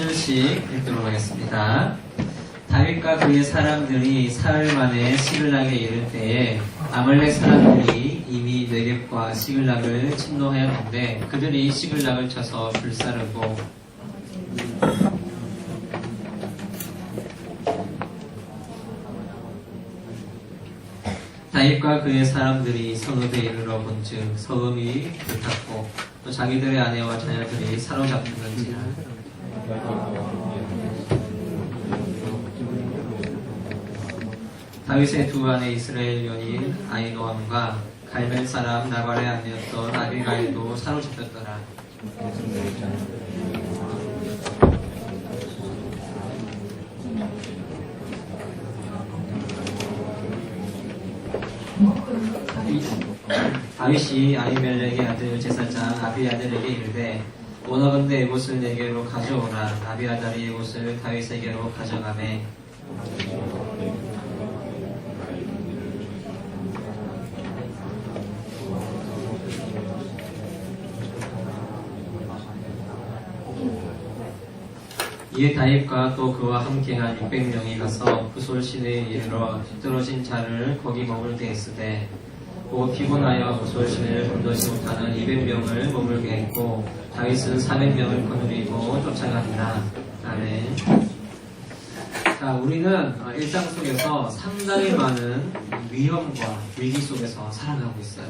1절씩 읽도록 하겠습니다. 다윗과 그의 사람들이 사흘 만에 시글락에 이를 때에 아말렉 사람들이 이미 네겝과 시글락을 침노하였는데 그들이 시글락을 쳐서 불사르고 다윗과 그의 사람들이 성읍에 이르러 본즉 성읍이 불탔고 또 자기들의 아내와 자녀들이 사로잡혔는지라. 다윗의 두 아내 이스라엘 여인 아히노암과 갈멜 사람 나발의 아내였던 아비가일도 사로잡혔더라. 다윗이 아히멜렉의 아들 제사장 아비아달에게 이르되 원하건대 이곳을 내게로 가져오라. 아비아달이 이곳을 다윗에게로 가져가매 이에 다윗과 또 그와 함께한 600명이 가서 부솔 시내에 이르러 뒤떨어진 자를 거기 머물게 했으되 곧 피곤하여 부솔 시내를 건너지 못하는 200명을 머물게 했고 다윗은 400명을 거느리고 쫓아가니라. 아멘. 자, 우리는 일상 속에서 상당히 많은 위험과 위기 속에서 살아가고 있어요.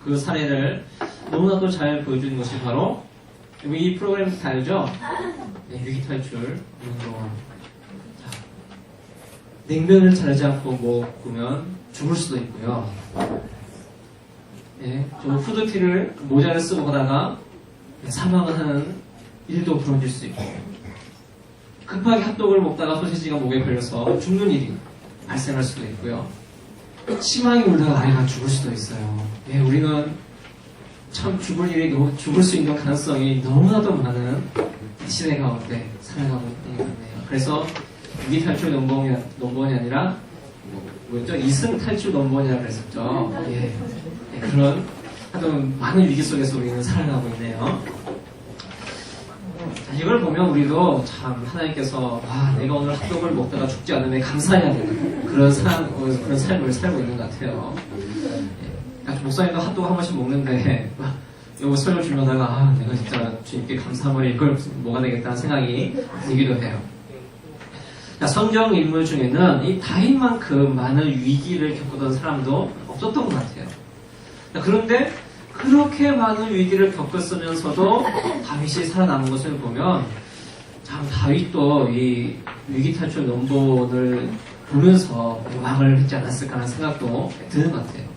그 사례를 너무나도 잘 보여주는 것이 바로 이 프로그램 다 알죠? 네, 위기 탈출 운동. 냉면을 자르지 않고 먹으면 죽을 수도 있고요. 네, 좀 후드티를 모자를 쓰고 가다가 사망을 하는 일도 벌어질 수 있고, 급하게 핫도그를 먹다가 소시지가 목에 걸려서 죽는 일이 발생할 수도 있고요. 심하게 울다가 아이가 죽을 수도 있어요. 네, 우리는 참 죽을 수 있는 가능성이 너무나도 많은 시대 가운데 살아가고 있는 것 같네요. 그래서 위기 탈출 넘버원이 아니라 뭐였죠? 이승 탈출 넘버원이라고 그랬었죠. 예. 예, 그런 하여튼 많은 위기 속에서 우리는 살아가고 있네요. 자, 이걸 보면 우리도 참 하나님께서 내가 오늘 핫도그를 먹다가 죽지 않으면 감사해야 되는 그런 삶을 살고 있는 것 같아요. 목사님도 핫도그 한 번씩 먹는데 이거 설명 주려다가 내가 진짜 주님께 감사함을 이걸 뭐가 되겠다는 생각이 들기도 해요. 자, 성경 인물 중에는 이 다윗만큼 많은 위기를 겪었던 사람도 없었던 것 같아요. 자, 그런데 그렇게 많은 위기를 겪었으면서도 다윗이 살아남은 것을 보면 참 다윗도 이 위기 탈출 넘버원을 보면서 왕을 했지 않았을까 하는 생각도 드는 것 같아요.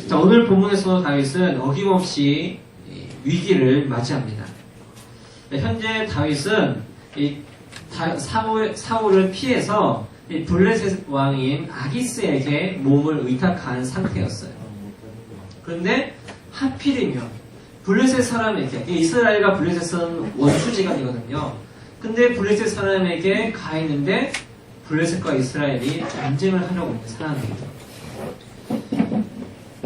자, 오늘 본문에서 다윗은 어김없이 위기를 맞이합니다. 현재 다윗은 사울을 피해서 블레셋 왕인 아기스에게 몸을 의탁한 상태였어요. 그런데 하필이면 블레셋 사람에게, 이스라엘과 블레셋은 원수지간이거든요. 근데 블레셋 사람에게 가 있는데 블레셋과 이스라엘이 전쟁을 하려고 있는 상황이에요.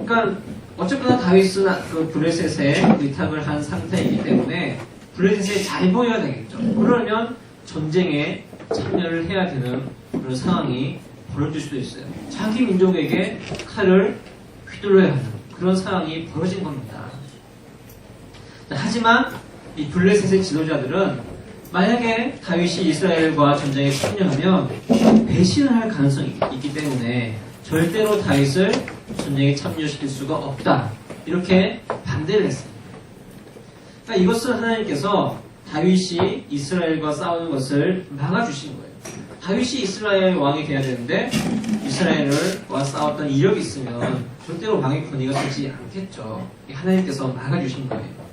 그러니까 어쨌거나 다윗은 그 블레셋에 의탁을 한 상태이기 때문에 블레셋에 잘 보여야 되겠죠. 그러면 전쟁에 참여를 해야 되는 그런 상황이 벌어질 수도 있어요. 자기 민족에게 칼을 휘둘러야 하는 그런 상황이 벌어진 겁니다. 하지만 이 블레셋의 지도자들은 만약에 다윗이 이스라엘과 전쟁에 참여하면 배신을 할 가능성이 있기 때문에 절대로 다윗을 전쟁에 참여시킬 수가 없다. 이렇게 반대를 했습니다. 그러니까 이것은 하나님께서 다윗이 이스라엘과 싸우는 것을 막아주신 거예요. 다윗이 이스라엘 왕이 돼야 되는데 이스라엘과 싸웠던 이력이 있으면 절대로 왕의 권위가 되지 않겠죠. 하나님께서 막아주신 거예요.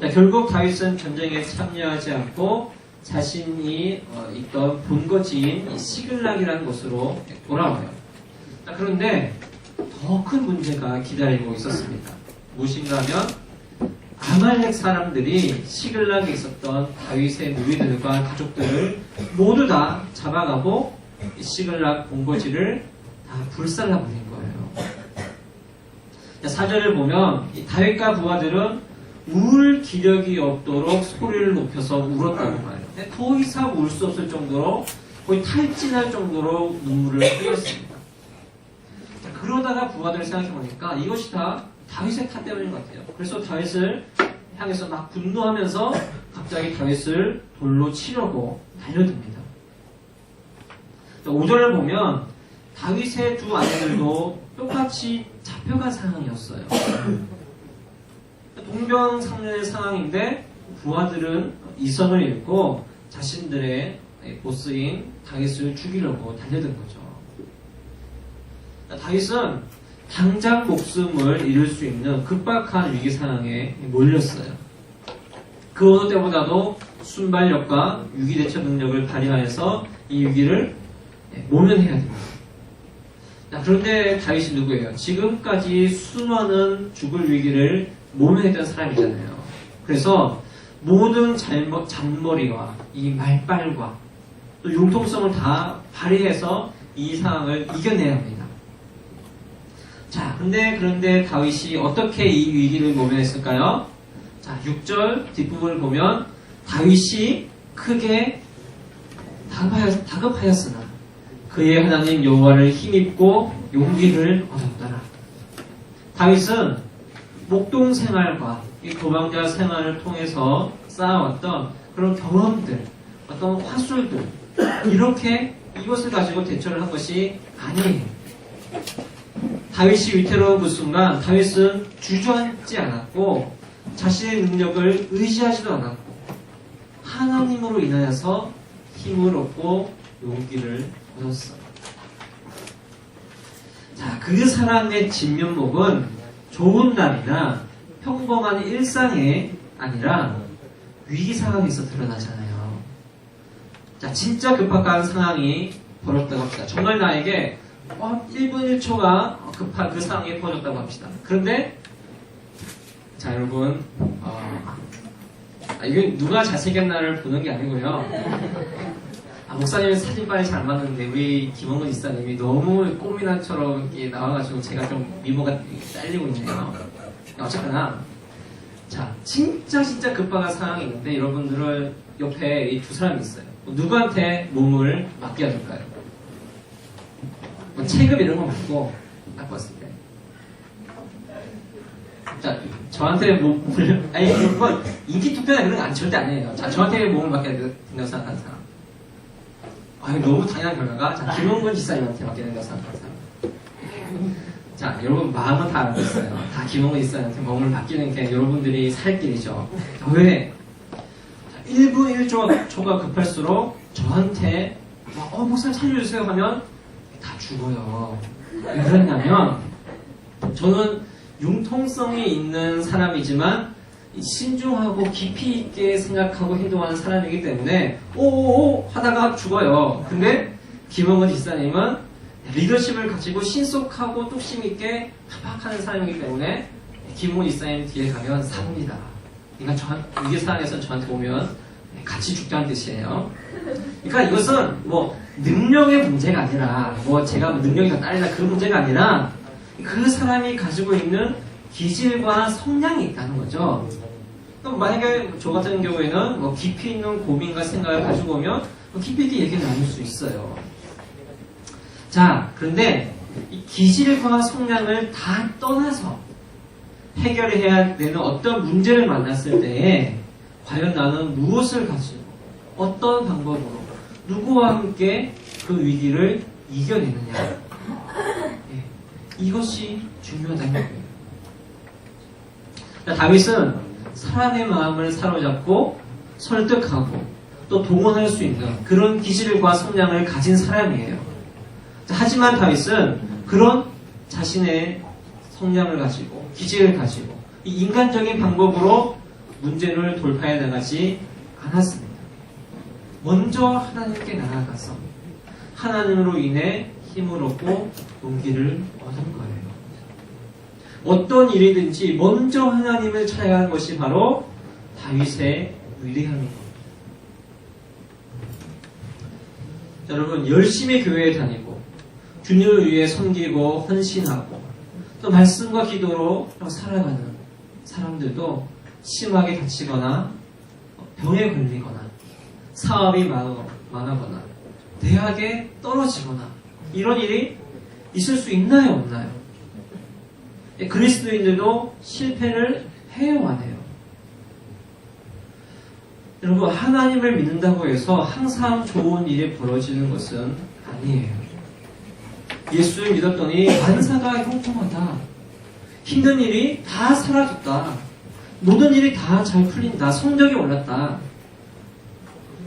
자, 결국 다윗은 전쟁에 참여하지 않고 자신이 있던 본거지인 시글락이라는 곳으로 돌아와요. 자, 그런데 더 큰 문제가 기다리고 있었습니다. 무엇인가 하면 아말렉 사람들이 시글락에 있었던 다윗의 무리들과 가족들을 모두 다 잡아가고 시글락 본거지를 다 불살라버린 거예요. 4절을 보면 다윗과 부하들은 울 기력이 없도록 소리를 높여서 울었다고 말해요. 더 이상 울 수 없을 정도로 거의 탈진할 정도로 눈물을 흘렸습니다. 그러다가 부하들을 생각해보니까 이것이 다 다윗의 탓 때문인 것 같아요. 그래서 다윗을 향해서 막 분노하면서 갑자기 다윗을 돌로 치려고 달려듭니다. 5절을 보면 다윗의 두 아내들도 똑같이 잡혀간 상황이었어요. 동병상련의 상황인데 부하들은 이성을 잃고 자신들의 보스인 다윗을 죽이려고 달려든 거죠. 다윗은 당장 목숨을 잃을 수 있는 급박한 위기 상황에 몰렸어요. 그 어느 때보다도 순발력과 위기 대처 능력을 발휘하여서 이 위기를 모면해야 됩니다. 그런데 다윗이 누구예요? 지금까지 수많은 죽을 위기를 모면했던 사람이잖아요. 그래서 모든 잔머리와 이 말빨과 또 융통성을 다 발휘해서 이 상황을 이겨내야 합니다. 자, 그런데 다윗이 어떻게 이 위기를 모면했을까요? 자, 6절 뒷부분을 보면 다윗이 크게 다급하였으나 그의 하나님 여호와를 힘입고 용기를 얻었더라. 다윗은 목동 생활과 이 도망자 생활을 통해서 쌓아왔던 그런 경험들, 어떤 화술들, 이렇게 이것을 가지고 대처를 한 것이 아니에요. 다윗이 위태로운 그 순간 다윗은 주저앉지 않았고 자신의 능력을 의지하지도 않았고 하나님으로 인하여서 힘을 얻고 용기를 얻었어요. 자, 그 사람의 진면목은 좋은 날이나 평범한 일상에 아니라 위기 상황에서 드러나잖아요. 자, 진짜 급박한 상황이 벌어졌다고 합시다. 정말 나에게 1분 1초가 급한 그 상황이 벌어졌다고 합시다. 그런데 자, 여러분 이건 누가 잘생겼나를 보는 게 아니고요. 목사님은 사진빨이 잘 맞는데 우리 김원근 이사님이 너무 꽃미남처럼 이렇게 나와가지고 제가 좀 미모가 딸리고 있네요. 어쨌거나 자, 진짜 급박한 상황이 있는데 여러분들 옆에 이 두 사람이 있어요. 누구한테 몸을 맡겨줄까요? 체급 이런 거 말고 딱 봤을 때 자, 저한테 몸을 아니 뭐 인기 투표나 그런 거 절대 아니에요. 자, 저한테 몸을 맡겨야 된다고 생각하는 사람. 너무 당연한 결과가 자, 김원근 지사님한테 맡겨야 된다고 생각하는 사람. 자, 여러분 마음은 다 알고 있어요. 다 김원근 지사님한테 몸을 맡기는 게 여러분들이 살 길이죠. 왜? 1분 1초가 급할수록 저한테 목사님 살려주세요 하면 다 죽어요. 왜 그러냐면 저는 융통성이 있는 사람이지만 신중하고 깊이 있게 생각하고 행동하는 사람이기 때문에 오오오 하다가 죽어요. 근데 김원근 지사님은 리더십을 가지고 신속하고 뚝심 있게 파박하는 사람이기 때문에 김원근 지사님 뒤에 가면 삽니다. 그러니까 위기 상황에서 저한테 오면 같이 죽자는 뜻이에요. 그러니까 이것은 뭐 능력의 문제가 아니라 제가 능력이 더 딸리다 그 문제가 아니라 그 사람이 가지고 있는 기질과 성향이 있다는 거죠. 그럼 만약에 저 같은 경우에는 깊이 있는 고민과 생각을 가지고 오면 깊이 있게 얘기를 나눌 수 있어요. 자, 그런데 이 기질과 성향을 다 떠나서 해결해야 되는 어떤 문제를 만났을 때에 과연 나는 무엇을 가지고 어떤 방법으로 누구와 함께 그 위기를 이겨내느냐, 이것이 중요하다는 거예요. 다윗은 사람의 마음을 사로잡고 설득하고 또 동원할 수 있는 그런 기질과 성향을 가진 사람이에요. 하지만 다윗은 그런 자신의 성향을 가지고 기질을 가지고 이 인간적인 방법으로 문제를 돌파해 나가지 않았습니다. 먼저 하나님께 나아가서 하나님으로 인해 힘을 얻고 용기를 얻은 거예요. 어떤 일이든지 먼저 하나님을 찾아가는 것이 바로 다윗의 위대함입니다. 여러분, 열심히 교회에 다니고 주님을 위해 섬기고 헌신하고 또 말씀과 기도로 살아가는 사람들도 심하게 다치거나 병에 걸리거나 사업이 망하거나 대학에 떨어지거나 이런 일이 있을 수 있나요, 없나요? 그리스도인들도 실패를 해요, 안 해요? 여러분, 하나님을 믿는다고 해서 항상 좋은 일이 벌어지는 것은 아니에요. 예수를 믿었더니 만사가 형통하다. 힘든 일이 다 사라졌다. 모든 일이 다 잘 풀린다. 성적이 올랐다.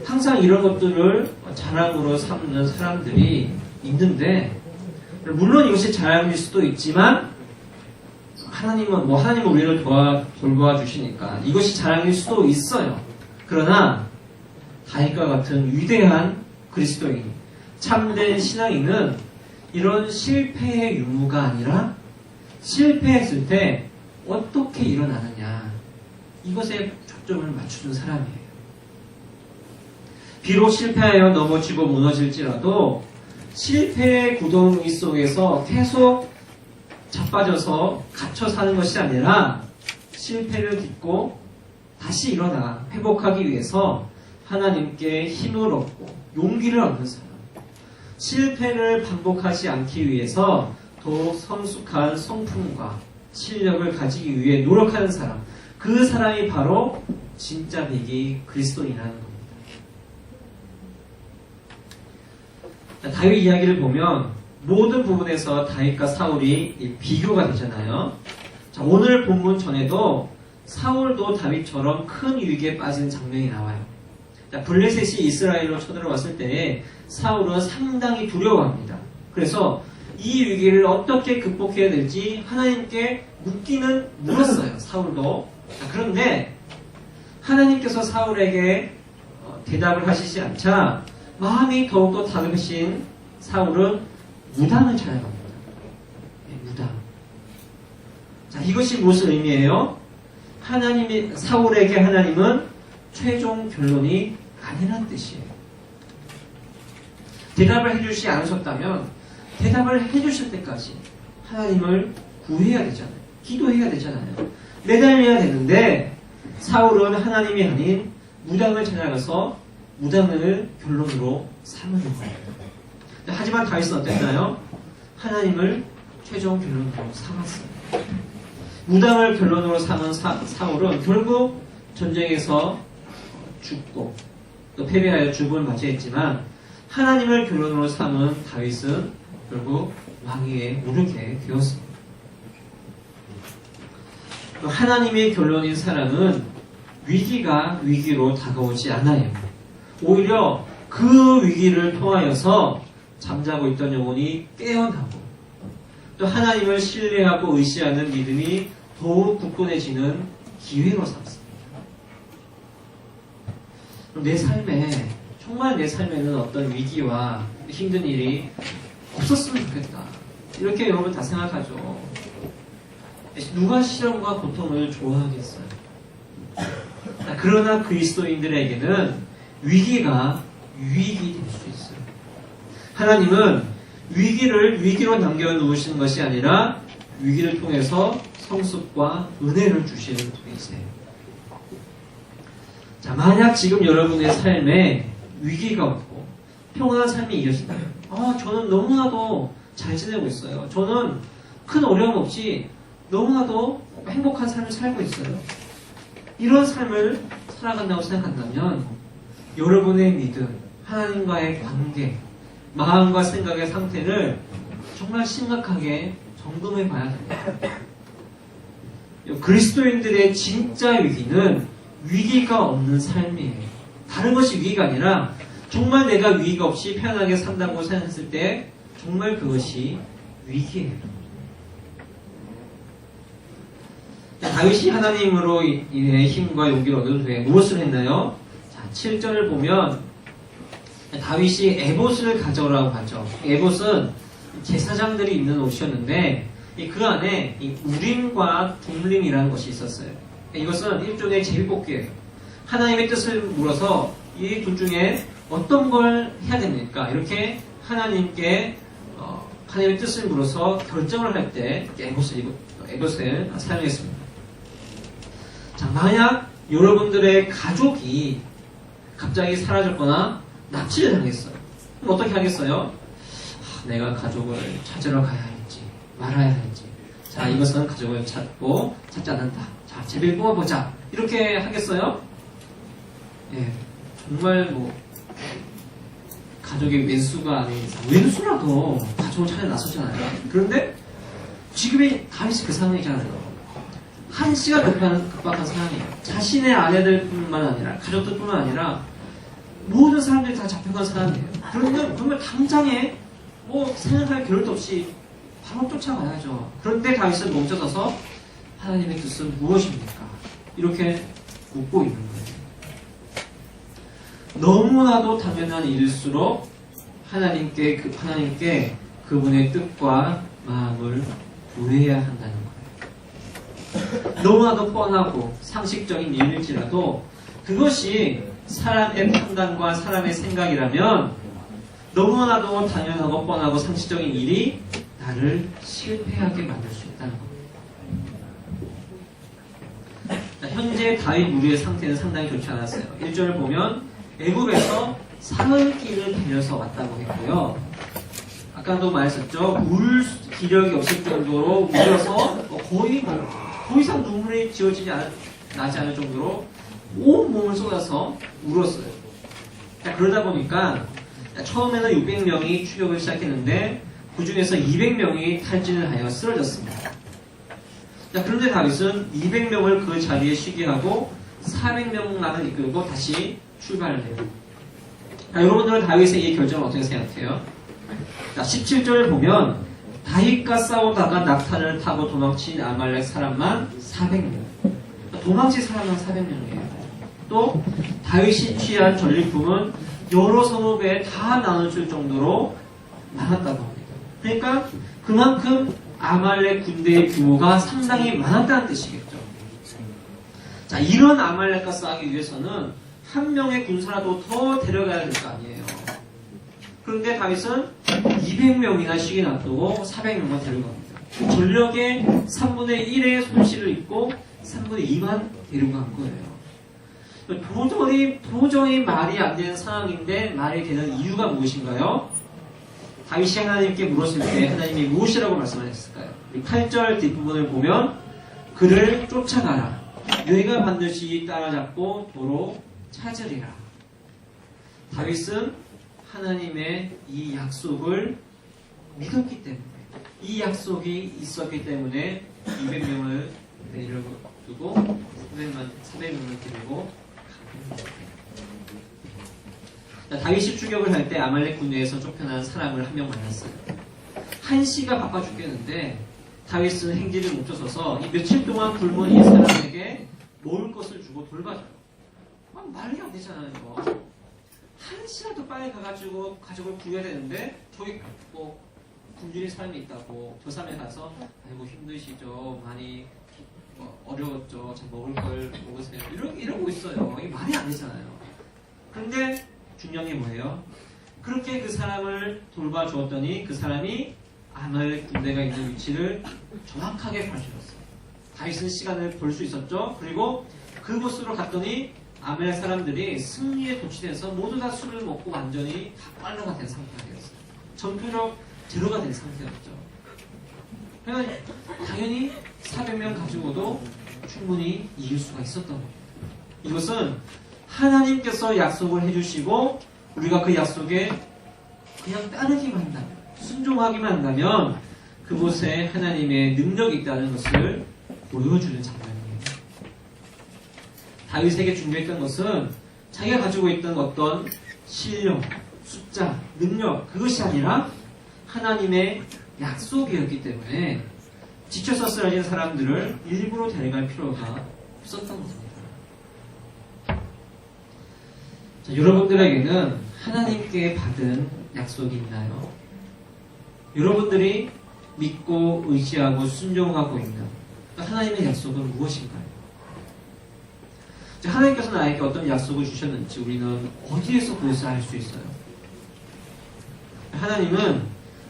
항상 이런 것들을 자랑으로 삼는 사람들이 있는데, 물론 이것이 자랑일 수도 있지만 하나님은 우리를 돌봐주시니까 이것이 자랑일 수도 있어요. 그러나 다윗과 같은 위대한 그리스도인, 참된 신앙인은 이런 실패의 유무가 아니라 실패했을 때 어떻게 일어나느냐, 이것에 초점을 맞추는 사람이에요. 비록 실패하여 넘어지고 무너질지라도 실패의 구덩이 속에서 계속 자빠져서 갇혀 사는 것이 아니라 실패를 딛고 다시 일어나 회복하기 위해서 하나님께 힘을 얻고 용기를 얻는 사람, 실패를 반복하지 않기 위해서 더욱 성숙한 성품과 실력을 가지기 위해 노력하는 사람, 그 사람이 바로 진짜 배기 그리스도인이라는 겁니다. 다윗 이야기를 보면 모든 부분에서 다윗과 사울이 비교가 되잖아요. 자, 오늘 본문 전에도 사울도 다윗처럼 큰 위기에 빠진 장면이 나와요. 자, 블레셋이 이스라엘로 쳐들어왔을 때 사울은 상당히 두려워합니다. 그래서 이 위기를 어떻게 극복해야 될지 하나님께 물었어요. 사울도. 자, 그런데 하나님께서 사울에게 대답을 하시지 않자 마음이 더욱더 다급해진 사울은 무당을 찾아갑니다. 무당. 자, 이것이 무슨 의미예요? 사울에게 하나님은 최종 결론이 아니란 뜻이에요. 대답을 해주시지 않으셨다면 대답을 해주실 때까지 하나님을 구해야 되잖아요. 기도해야 되잖아요. 매달려야 되는데 사울은 하나님이 아닌 무당을 찾아가서 무당을 결론으로 삼는 거예요. 하지만 다윗은 어땠나요? 하나님을 최종 결론으로 삼았어요. 무당을 결론으로 삼은 사울은 결국 전쟁에서 죽고 또 패배하여 죽음을 맞이했지만 하나님을 결론으로 삼은 다윗은 결국 왕위에 오르게 되었습니다. 하나님의 결론인 사람은 위기가 위기로 다가오지 않아요. 오히려 그 위기를 통하여서 잠자고 있던 영혼이 깨어나고 또 하나님을 신뢰하고 의지하는 믿음이 더욱 굳건해지는 기회로 삼습니다. 정말 내 삶에는 어떤 위기와 힘든 일이 없었으면 좋겠다. 이렇게 여러분 다 생각하죠. 누가 시련과 고통을 좋아하겠어요? 그러나 그리스도인들에게는 위기가 유익이 될 수 있어요. 하나님은 위기를 위기로 남겨놓으시는 것이 아니라 위기를 통해서 성숙과 은혜를 주시는 분이세요. 자, 만약 지금 여러분의 삶에 위기가 없고 평온한 삶이 이어진다면 저는 너무나도 잘 지내고 있어요. 저는 큰 어려움 없이 너무나도 행복한 삶을 살고 있어요. 이런 삶을 살아간다고 생각한다면 여러분의 믿음, 하나님과의 관계, 마음과 생각의 상태를 정말 심각하게 점검해 봐야 됩니다. 그리스도인들의 진짜 위기는 위기가 없는 삶이에요. 다른 것이 위기가 아니라 정말 내가 위기가 없이 편안하게 산다고 생각했을 때 정말 그것이 위기예요. 다윗이 하나님으로 인해 힘과 용기를 얻은 후에 무엇을 했나요? 자, 7절을 보면 다윗이 에봇을 가져오라고 하죠. 에봇은 제사장들이 입는 옷이었는데 그 안에 우림과 둠림이라는 것이 있었어요. 이것은 일종의 제비뽑기예요. 하나님의 뜻을 물어서 이 둘 중에 어떤 걸 해야 됩니까? 이렇게 하나님께 하나님의 뜻을 물어서 결정을 할 때 에봇을 사용했습니다. 자, 만약 여러분들의 가족이 갑자기 사라졌거나 납치를 당했어요. 그럼 어떻게 하겠어요? 내가 가족을 찾으러 가야 할지 말아야 할지. 자, 이것은 가족을 찾지 않는다. 자, 제비를 뽑아보자. 이렇게 하겠어요? 예, 정말 가족의 왼수가 아닌 이상 왼수라도 가족을 찾아 나섰잖아요. 그런데 지금의 다윗이 그 상황이잖아요. 한시가 급박한 상황이에요. 자신의 아내들뿐만 아니라 가족들뿐만 아니라 모든 사람들이 다 잡혀간 상황이에요. 그러면 당장에 생각할 겨를도 없이 바로 쫓아가야죠. 그런데 다윗은 멈춰서서 하나님의 뜻은 무엇입니까? 이렇게 묻고 있는 거예요. 너무나도 당연한 일일수록 하나님께 그분의 뜻과 마음을 구해야 한다는 거예요. 너무나도 뻔하고 상식적인 일일지라도 그것이 사람의 판단과 사람의 생각이라면 너무나도 당연하고 뻔하고 상식적인 일이 나를 실패하게 만들 수 있다는 겁니다. 현재 다윗 무리의 상태는 상당히 좋지 않았어요. 1절을 보면 애굽에서 사흘 길을 다녀서 왔다고 했고요. 아까도 말했었죠. 울 기력이 없을 정도로 울어서 거의 더 이상 눈물이 나지 않을 정도로 온 몸을 쏟아서 울었어요. 그러다 보니까 처음에는 600명이 추격을 시작했는데 그 중에서 200명이 탈진을 하여 쓰러졌습니다. 그런데 다윗은 200명을 그 자리에 쉬게 하고 400명만을 이끌고 다시 출발을 해요. 여러분들은 다윗의 이 결정을 어떻게 생각해요? 17절을 보면 다윗과 싸우다가 낙타를 타고 도망친 아말렉 사람만 400명. 도망친 사람만 400명이에요. 또 다윗이 취한 전리품은 여러 성읍에 다 나눠줄 정도로 많았다고 합니다. 그러니까 그만큼 아말렉 군대의 규모가 상당히 많았다는 뜻이겠죠. 자, 이런 아말렉과 싸우기 위해서는 한 명의 군사라도 더 데려가야 될 거 아니에요. 그런데 다윗은 200명이나 쉬게 놔두고 400명만 데려갑니다. 전력의 3분의 1의 손실을 입고 3분의 2만 데려간 거예요. 도저히 말이 안 되는 상황인데 말이 되는 이유가 무엇인가요? 다윗이 하나님께 물었을 때 하나님이 무엇이라고 말씀하셨을까요? 8절 뒷부분을 보면 그를 쫓아가라. 너희가 반드시 따라잡고 도로 찾으리라. 다윗은 하나님의 이 약속을 믿었기 때문에 이 약속이 있었기 때문에 200명을 내려두고 400명을 데리고 다윗이 추격을 할 때 아말렉 군대에서 쫓겨난 사람을 한 명 만났어요. 한시가 바빠 죽겠는데 다윗은 행진을 멈춰서서 이 며칠 동안 굶은 이 사람에게 먹을 것을 주고 돌봐줘요. 말이 안 되잖아요. 한시라도 빨리 가가지고 가족을 구해야 되는데 저기 굶주린 사람이 있다고 저 사람에 가서 아이고 힘드시죠. 많이 어려웠죠. 참 먹을 걸 먹으세요. 이러고 있어요. 이게 말이 안 되잖아요. 근데 중요한 게 뭐예요? 그렇게 그 사람을 돌봐주었더니 그 사람이 아말렉 군대가 있는 위치를 정확하게 밝혀줬어요. 다윗은 시간을 벌 수 있었죠. 그리고 그곳으로 갔더니 아말렉 사람들이 승리에 도취돼서 모두 다 술을 먹고 완전히 다 빨로가 된 상태가 되었어요. 전투력 제로가 된 상태였죠. 그러니까 당연히 400명 가지고도 충분히 이길 수가 있었던 겁니다. 이것은 하나님께서 약속을 해주시고 우리가 그 약속에 그냥 따르기만 한다면, 순종하기만 한다면 그곳에 하나님의 능력이 있다는 것을 보여주는 장면입니다. 다윗에게 중요했던 것은 자기가 가지고 있던 어떤 실력, 숫자, 능력 그것이 아니라 하나님의 약속이었기 때문에 지쳐서 쓰러진 사람들을 일부러 데려갈 필요가 없었던 것입니다. 자, 여러분들에게는 하나님께 받은 약속이 있나요? 여러분들이 믿고 의지하고 순종하고 있는 하나님의 약속은 무엇인가요? 자, 하나님께서 나에게 어떤 약속을 주셨는지 우리는 어디에서 그것을 알 수 있어요? 하나님은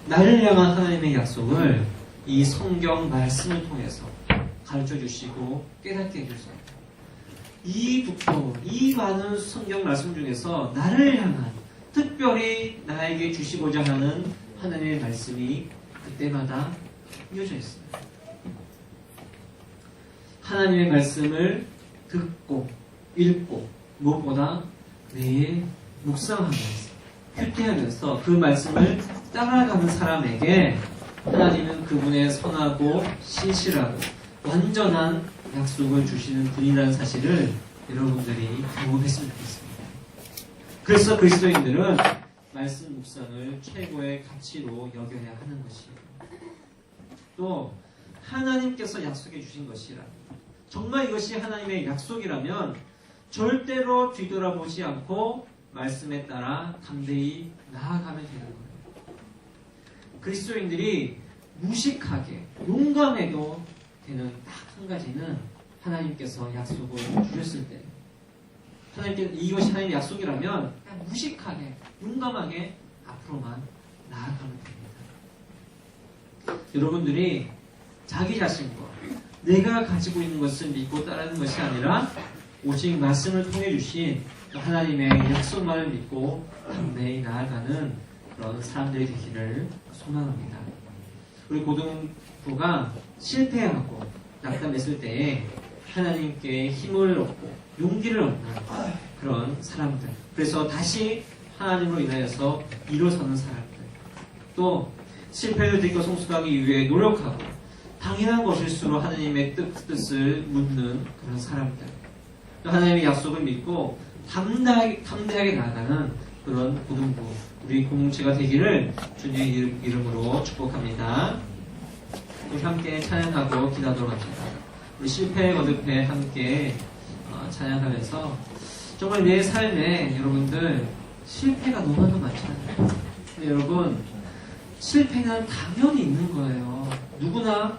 나를 향한 하나님의 약속을 이 성경 말씀을 통해서 가르쳐 주시고 깨닫게 해주세요. 이 두꺼운, 이 많은 성경 말씀 중에서 나를 향한, 특별히 나에게 주시고자 하는 하나님의 말씀이 그때마다 숨겨져 있습니다. 하나님의 말씀을 듣고, 읽고, 무엇보다 매일 묵상하면서, 휴태하면서 그 말씀을 따라가는 사람에게 하나님은 그분의 선하고 신실하고 완전한 약속을 주시는 분이라는 사실을 여러분들이 경험했으면 좋겠습니다. 그래서 그리스도인들은 말씀 묵상을 최고의 가치로 여겨야 하는 것이에요. 또 하나님께서 약속해 주신 것이라, 정말 이것이 하나님의 약속이라면 절대로 뒤돌아보지 않고 말씀에 따라 담대히 나아가면 되는 거예요. 그리스도인들이 무식하게 용감해도 되는 딱 한 가지는 하나님께서 약속을 주셨을 때, 하나님께 이것이 하나님의 약속이라면 그냥 무식하게 용감하게 앞으로만 나아가면 됩니다. 여러분들이 자기 자신과 내가 가지고 있는 것을 믿고 따르는 것이 아니라 오직 말씀을 통해 주신 하나님의 약속만을 믿고 담대히 나아가는 그런 사람들이 되기를 소망합니다. 우리 고등부가 실패하고 낙담했을 때에 하나님께 힘을 얻고 용기를 얻는 그런 사람들, 그래서 다시 하나님으로 인하여서 일어서는 사람들, 또 실패를 딛고 성숙하기 위해 노력하고 당연한 것일수록 하나님의 뜻을 묻는 그런 사람들, 또 하나님의 약속을 믿고 담대하게 나아가는 그런 고등부, 우리 공동체가 되기를 주님의 이름으로 축복합니다. 우리 함께 찬양하고 기도하도록 합니다. 우리 실패 거듭해 함께 찬양하면서, 정말 내 삶에 여러분들 실패가 너무나도 많잖아요. 근데 여러분, 실패는 당연히 있는 거예요. 누구나